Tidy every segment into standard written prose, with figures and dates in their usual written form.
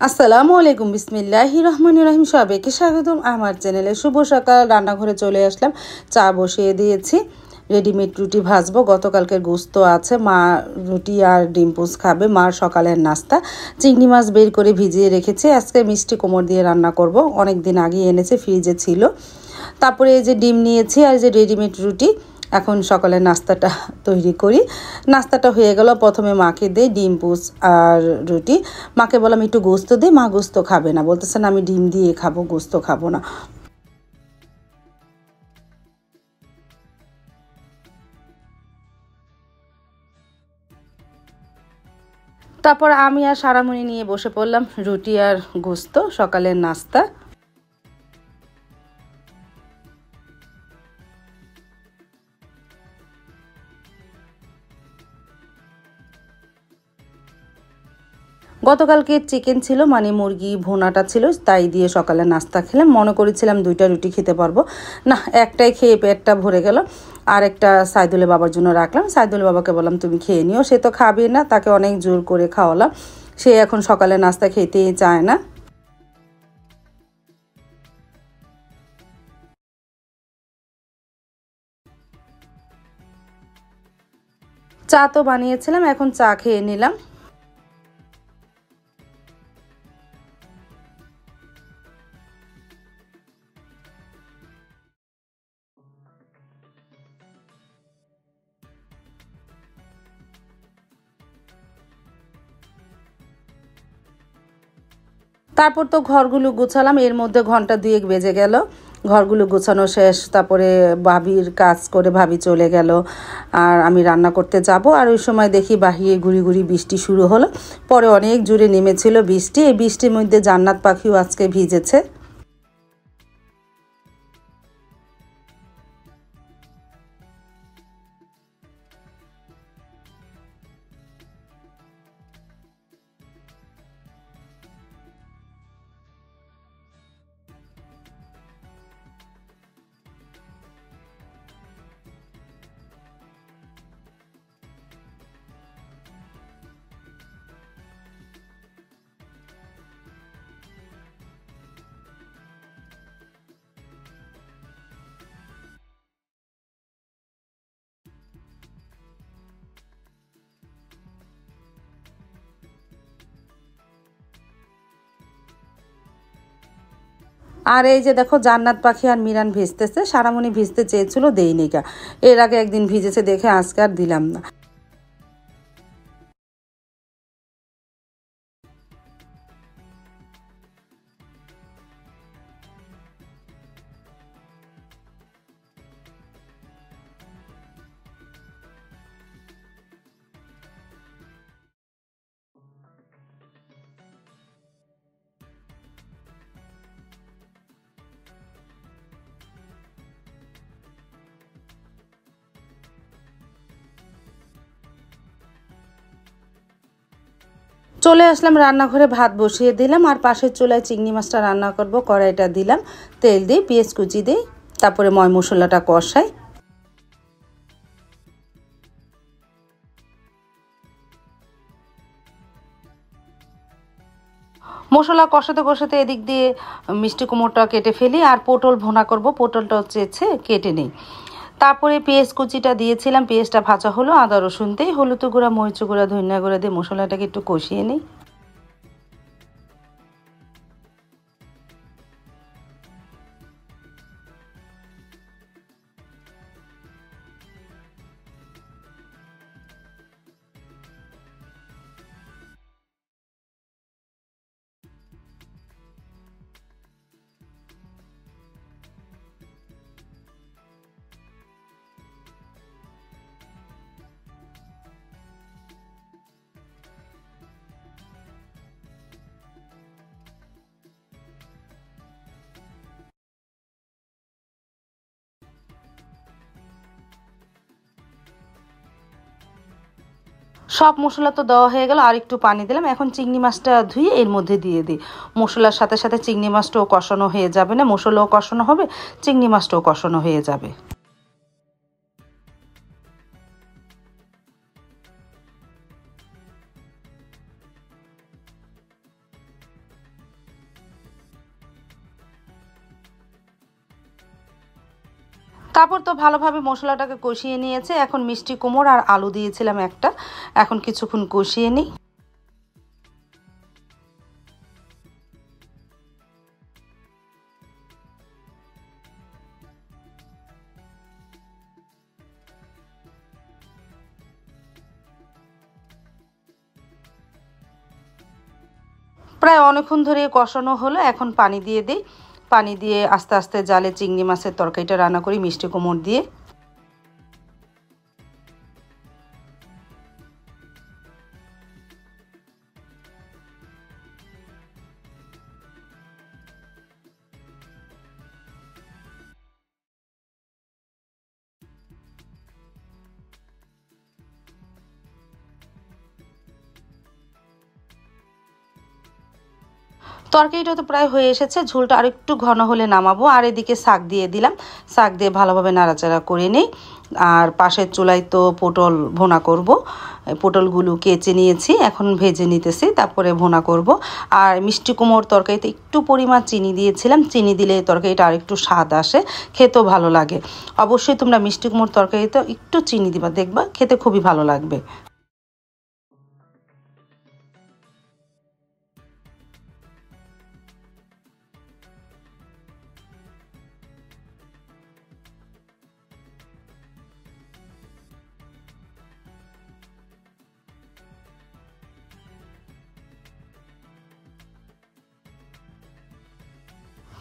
আসসালামু আলাইকুম বিসমিল্লাহির রহমানির রহিম। সবাইকে স্বাগতম আমার চ্যানেলে। শুভ সকাল। রান্নাঘরে চলে আসলাম, চা বসিয়ে দিয়েছি। রেডিমেড রুটি ভাজবো। গতকালকের গোস্ত আছে, মা রুটি আর ডিম পোচ খাবে। মার সকালের নাস্তা চিংড়ি মাছ বের করে ভিজিয়ে রেখেছি। আজকে মিষ্টি কোমর দিয়ে রান্না করব, অনেক দিন আগে এনেছে, ফ্রিজে ছিল। তারপরে এই যে ডিম নিয়েছি আর যে রেডিমেড রুটি। এখন সকালে নাস্তাটা তৈরি করি। নাস্তাটা হয়ে গেল, প্রথমে মাকে দেই ডিম পোচ আর রুটি। মাকে বললাম একটু গোস্ত দিই, মা গোস্ত খাবে না, বলতেছেন আমি ডিম দিয়ে খাবো, গোস্ত খাবো না। তারপর আমি আর সারামণি নিয়ে বসে পড়লাম রুটি আর গোস্ত, সকালের নাস্তা। গতকালকে চিকেন ছিল, মানে মুরগি ভুনাটা ছিল, তাই দিয়ে সকালে নাস্তা খেলাম। মনে করেছিলাম দুইটা রুটি খেতে পারবো না, একটাই খেয়ে পেটটা ভরে গেল। আর একটা সাইদুলের বাবার জন্য রাখলাম। সাইদুলের বাবাকে বললাম তুমি খেয়ে নিও, সে তো খাবে না, তাকে অনেক জোর করে খাওয়ালাম। সে এখন সকালে নাস্তা খেতেই চায় না। চা তো বানিয়েছিলাম, এখন চা খেয়ে নিলাম। তারপর তো ঘরগুলো গুছালাম, এর মধ্যে ঘন্টা দুয়েক বেজে গেল। ঘরগুলো গোছানো শেষ, তারপরে ভাবির কাজ করে ভাবি চলে গেল। আর আমি রান্না করতে যাব, আর ওই সময় দেখি বাহিরে গুড়ি গুড়ি বৃষ্টি শুরু হলো। পরে অনেক জোরে নেমেছিল বৃষ্টি। এই বৃষ্টির মধ্যে জান্নাত পাখিও আজকে ভিজেছে। আর এই যে দেখো জান্নাত পাখি আর মিরান ভিজতেছে। সারামণি ভিজতে চেয়েছিল, দেইনি গা। এর আগে একদিন ভিজেছে দেখে আজকে আর দিলাম না। চলে আসলাম রান্নাঘরে, ভাত বসিয়ে দিলাম। আর পাশের চুলায় চিংড়ি মাছটা রান্না করব। কড়াইটা দিলাম, তেল দিই, পেঁয়াজ কুচি দিই, তারপরে ময় মশলাটা কষাই। মশলা কষাতে কষাতে এদিক দিয়ে মিষ্টি কুমড়োটা কেটে ফেলি। আর পটল ভুনা করব, পটলটা চেয়েছে কেটে নিই। তারপরে পেঁয়াজ কুচিটা দিয়েছিলাম, পেঁয়াজটা ভাজা হলো, আদা রসুন দিয়ে হলুদ গুঁড়া, মরিচ গুঁড়া, ধনিয়া গুঁড়া দিয়ে মশলাটাকে একটু কষিয়ে নিই। সব মশলা তো দেওয়া হয়ে গেল, আর একটু পানি দিলাম। এখন চিংড়ি মাছটা ধুয়ে এর মধ্যে দিয়ে দিই। মশলার সাথে সাথে চিংড়ি মাছটাও কষানো হয়ে যাবে, না মশলাও কষানো হবে, চিংড়ি মাছটাও কষানো হয়ে যাবে। তারপর তো ভালোভাবে মশলাটাকে কষিয়ে নিয়েছে। এখন মিষ্টি কুমড় আর আলু দিয়েছিলাম একটা, এখন কিছুক্ষণ কষিয়ে নিই। প্রায় অনেকক্ষণ ধরে কষানো হলো, এখন পানি দিয়ে দিই। পানি দিয়ে আস্তে আস্তে জালে চিংড়ি মাছের তরকারিটা রান্না করি মিষ্টি কুমড় দিয়ে। তরকারিটা তো প্রায় হয়ে এসেছে, ঝোলটা আরেকটু ঘন হলে নামাবো। আর এদিকে শাক দিয়ে দিলাম, শাক দিয়ে ভালোভাবে নাড়াচাড়া করে নিই। আর পাশের চুলায় তো পটল ভুনা করব, পটলগুলো কেচে নিয়েছি, এখন ভেজে নিতেছি, তারপরে ভুনা করব। আর মিষ্টি কুমড়োর তরকারিতে একটু পরিমাণ চিনি দিয়েছিলাম, চিনি দিলে তরকারিটা আরেকটু স্বাদ আসে, খেতেও ভালো লাগে। অবশ্যই তোমরা মিষ্টি কুমড়োর তরকারিতে একটু চিনি দিবা, দেখবা খেতে খুবই ভালো লাগবে।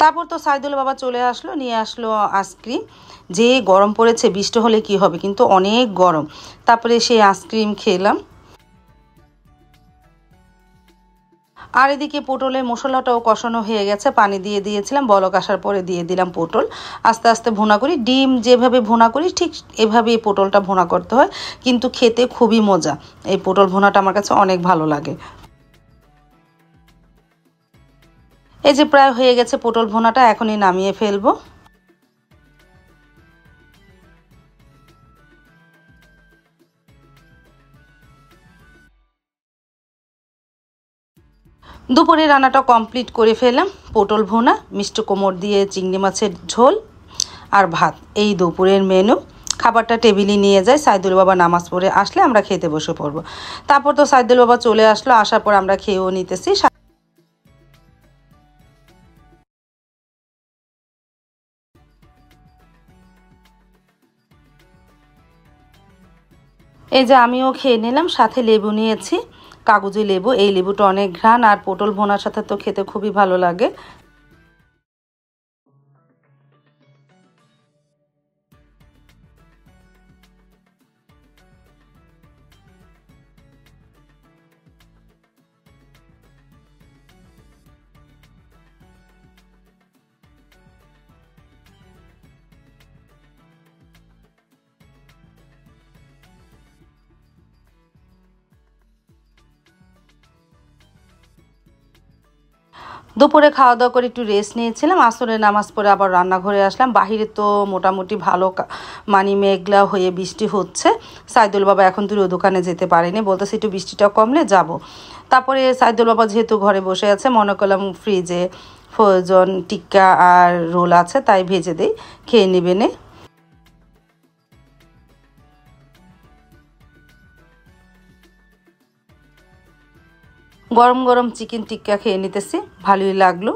তারপর তো সাইদুল বাবা চলে আসলো, নিয়ে আসলো আইসক্রিম। যে গরম পড়েছে, বৃষ্টি হলে কি হবে, কিন্তু অনেক গরম। তারপরে সেই আইসক্রিম খেলাম। আর এদিকে পটলের মশলাটাও কষানো হয়ে গেছে, পানি দিয়ে দিয়েছিলাম, বলক আসার পরে দিয়ে দিলাম পটল। আস্তে আস্তে ভুনা করি, ডিম যেভাবে ভুনা করি ঠিক এভাবেই পটলটা ভুনা করতে হয়, কিন্তু খেতে খুবই মজা। এই পটল ভুনাটা আমার কাছে অনেক ভালো লাগে। এই যে প্রায় হয়ে গেছে পটল ভুনাটা, এখনই নামিয়ে ফেলবো। দুপুরে রান্নাটা কমপ্লিট করে ফেললাম, পটল ভুনা, মিষ্টি কুমড় দিয়ে চিংড়ি মাছের ঝোল আর ভাত, এই দুপুরের মেনু। খাবারটা টেবিলে নিয়ে যায়, সাইদুল বাবা নামাজ পড়ে আসলে আমরা খেতে বসে পড়বো। তারপর তো সাইদুল বাবা চলে আসলো, আসার পর আমরা খেয়েও নিতেছি। এই যে আমিও খেয়ে নিলাম, সাথে লেবু নিয়েছি, কাগজি লেবু। এই লেবুটা অনেক ঘ্রাণ, আর পটল ভুনার সাথে তো খেতে খুবই ভালো লাগে। দুপুরে খাওয়া দাওয়া করে একটু রেস্ট নিয়েছিলাম, আসরের নামাজ পড়ে আবার রান্নাঘরে আসলাম। বাহিরে তো মোটামুটি ভালো মানে মেঘলা হয়ে বৃষ্টি হচ্ছে। সাইদুল বাবা এখন তুই দোকানে যেতে পারেনি, বলতেছে একটু বৃষ্টিটা কমলে যাব। তারপরে সাইদুল বাবা যেহেতু ঘরে বসে আছে, মনে করলাম ফ্রিজে ফ্রোজন টিক্কা আর রোল আছে, তাই ভেজে দিই, খেয়ে নেবে নে। গরম গরম চিকেন টিক্কা খেয়ে নিতেছি, ভালোই লাগলো।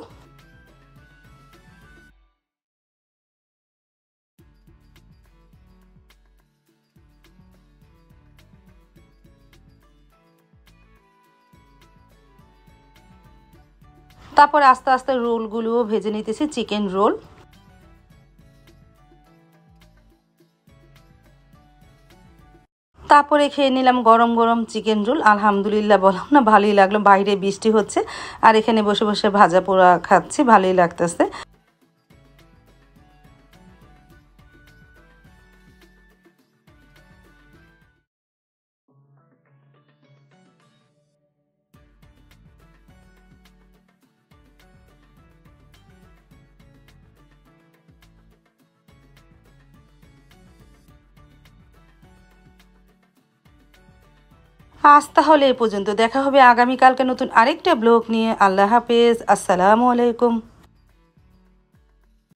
তারপরে আস্তে আস্তে রোলগুলোও ভেজে নিতেছি, চিকেন রোল। তারপরে খেয়ে নিলাম গরম গরম চিকেন রোল। আলহামদুলিল্লাহ, বললাম না ভালোই লাগলো। বাইরে বৃষ্টি হচ্ছে আর এখানে বসে বসে ভাজা পোড়া খাচ্ছি, ভালোই লাগতেছে। আজ তাহলে এই পর্যন্ত, দেখা হবে আগামীকালকে নতুন আরেকটা ব্লগ নিয়ে। আল্লাহ হাফেজ, আসসালামু আলাইকুম।